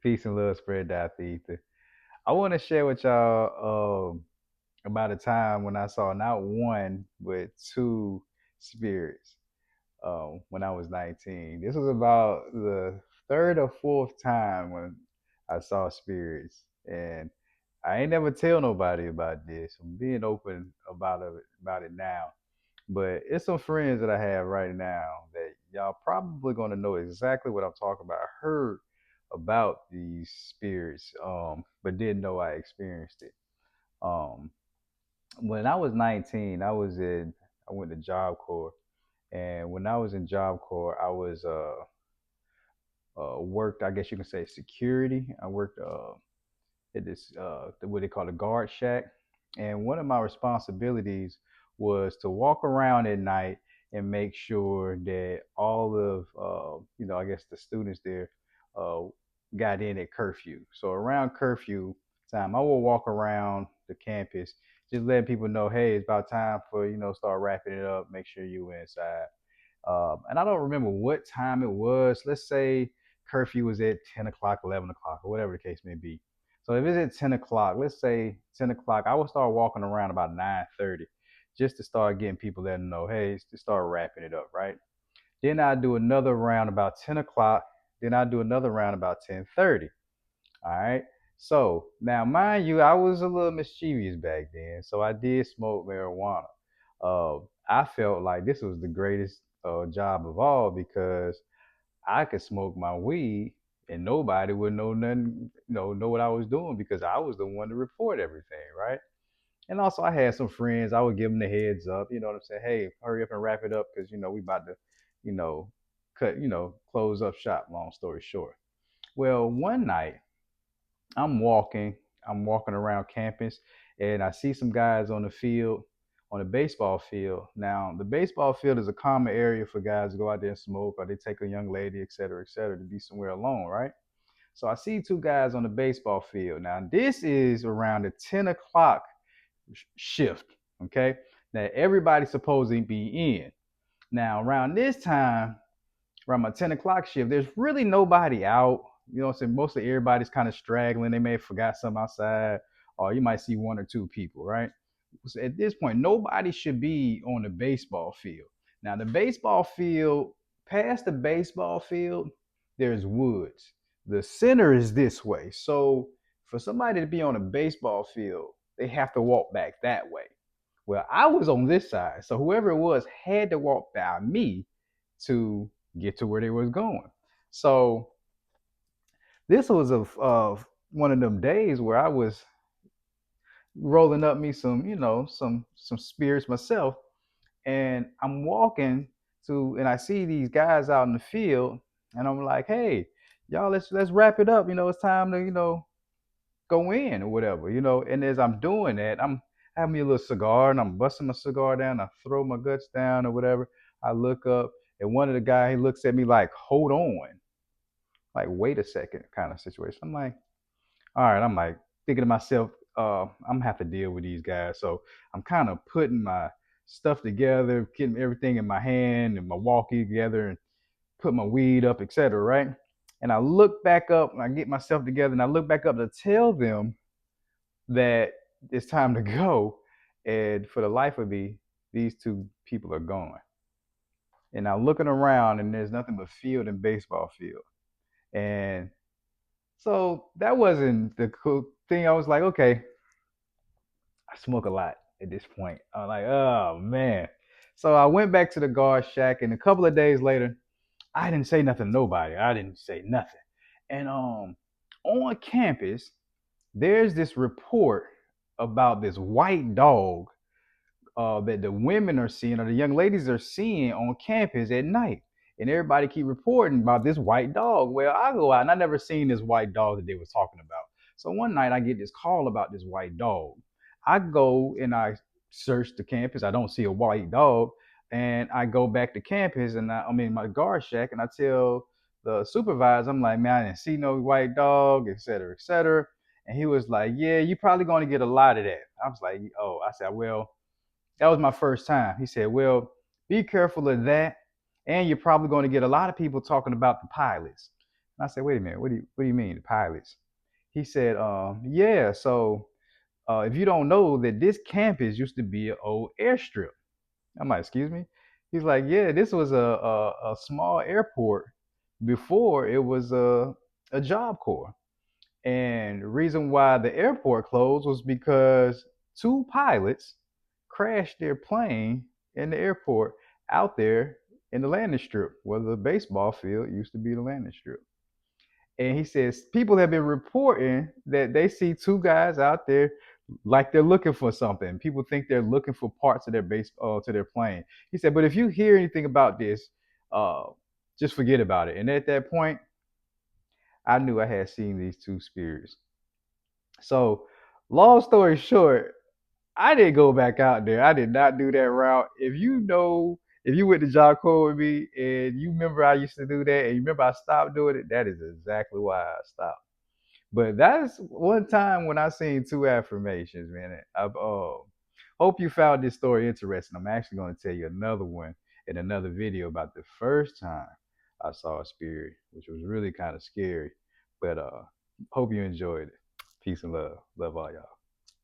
Peace and love spread out the ether. I want to share with y'all about a time when I saw not one but two spirits when I was 19. This was about the third or fourth time when I saw spirits, and I ain't never tell nobody about this. I'm being open about it now. But it's some friends that I have right now that y'all probably gonna know exactly what I'm talking about. I heard about these spirits, but didn't know I experienced it. Um, when I was 19, I went to Job Corps, and when I was in Job Corps, I was worked. I guess you can say security. I worked at this what they call a guard shack, and one of my responsibilities was to walk around at night and make sure that all of I guess the students there uh, got in at curfew. So around curfew time, I will walk around the campus, just letting people know, hey, it's about time for start wrapping it up. Make sure you inside. And I don't remember what time it was. Let's say curfew was at 10 o'clock, 11 o'clock, or whatever the case may be. So if it's at 10 o'clock, let's say 10 o'clock, I will start walking around about 9:30 just to start getting people letting them know, hey, to start wrapping it up, right? Then I do another round about 10 o'clock. Then I do another round about 10:30. All right. So now, mind you, I was a little mischievous back then, so I did smoke marijuana. Uh, I felt like this was the greatest job of all because I could smoke my weed and nobody would know nothing, know what I was doing because I was the one to report everything, right? And also, I had some friends. I would give them the heads up. You know what I'm saying? Hey, hurry up and wrap it up because we about to, you know, close up shop. Long story short. Well, one night I'm walking, I'm walking around campus, and I see some guys on the field, on the baseball field. Now, the baseball field is a common area for guys to go out there and smoke, or they take a young lady, et cetera, to be somewhere alone, right? So I see two guys on the baseball field. Now, this is around the 10 o'clock shift, okay? Now, everybody's supposed to be in. Now, around this time, around my 10 o'clock shift, there's really nobody out. You know what I'm saying? Mostly everybody's kind of straggling. They may have forgot something outside, or you might see one or two people, right? So at this point, nobody should be on the baseball field. Now, the baseball field, past the baseball field, there's woods. The center is this way. So for somebody to be on a baseball field, they have to walk back that way. Well, I was on this side. So whoever it was had to walk by me to get to where they was going. So this was one of them days where I was rolling up me some, some spirits myself, and I'm walking and I see these guys out in the field, and I'm like, hey, y'all, let's wrap it up. It's time to go in or whatever. And as I'm doing that, I'm having me a little cigar, and I'm busting my cigar down. I throw my guts down or whatever. I look up, and one of the guys he looks at me like, hold on, like wait a second kind of situation. I'm like, all right, I'm like thinking to myself, I'm gonna have to deal with these guys. So I'm kind of putting my stuff together, getting everything in my hand and my walkie together, and put my weed up, etc. Right? And I look back up and I get myself together and I look back up to tell them that it's time to go. And for the life of me, these two people are gone. And I'm looking around and there's nothing but field and baseball field. And so that wasn't the cool thing. I was like, okay, I smoke a lot at this point. I'm like, oh man. So I went back to the guard shack, and a couple of days later, I didn't say nothing to nobody. I didn't say nothing. And on campus, there's this report about this white dog that the women are seeing or the young ladies are seeing on campus at night. And everybody keep reporting about this white dog. Well, I go out and I never seen this white dog that they was talking about. So one night I get this call about this white dog. I go and I search the campus. I don't see a white dog. And I go back to campus and I'm in my guard shack and I tell the supervisor, I'm like, man, I didn't see no white dog, et cetera, et cetera. And he was like, yeah, you're probably going to get a lot of that. I was like, oh, I said, well, that was my first time. He said, well, be careful of that. And you're probably going to get a lot of people talking about the pilots. I said, wait a minute, what do you mean, the pilots? He said, yeah, so if you don't know that this campus used to be an old airstrip. I'm like, excuse me? He's like, yeah, this was a small airport before it was a Job Corps. And the reason why the airport closed was because two pilots crashed their plane in the airport out there in the landing strip, where the baseball field used to be the landing strip. And he says people have been reporting that they see two guys out there like they're looking for something. People think they're looking for parts of their base to their plane. He said, but if you hear anything about this, uh, just forget about it. And at that point, I knew I had seen these two spirits. So, long story short, I didn't go back out there. I did not do that route. If you went to Jocko with me and you remember I used to do that and you remember I stopped doing it, that is exactly why I stopped. But that's one time when I seen two affirmations, man. I hope you found this story interesting. I'm actually going to tell you another one in another video about the first time I saw a spirit, which was really kind of scary. But hope you enjoyed it. Peace and love. Love all y'all.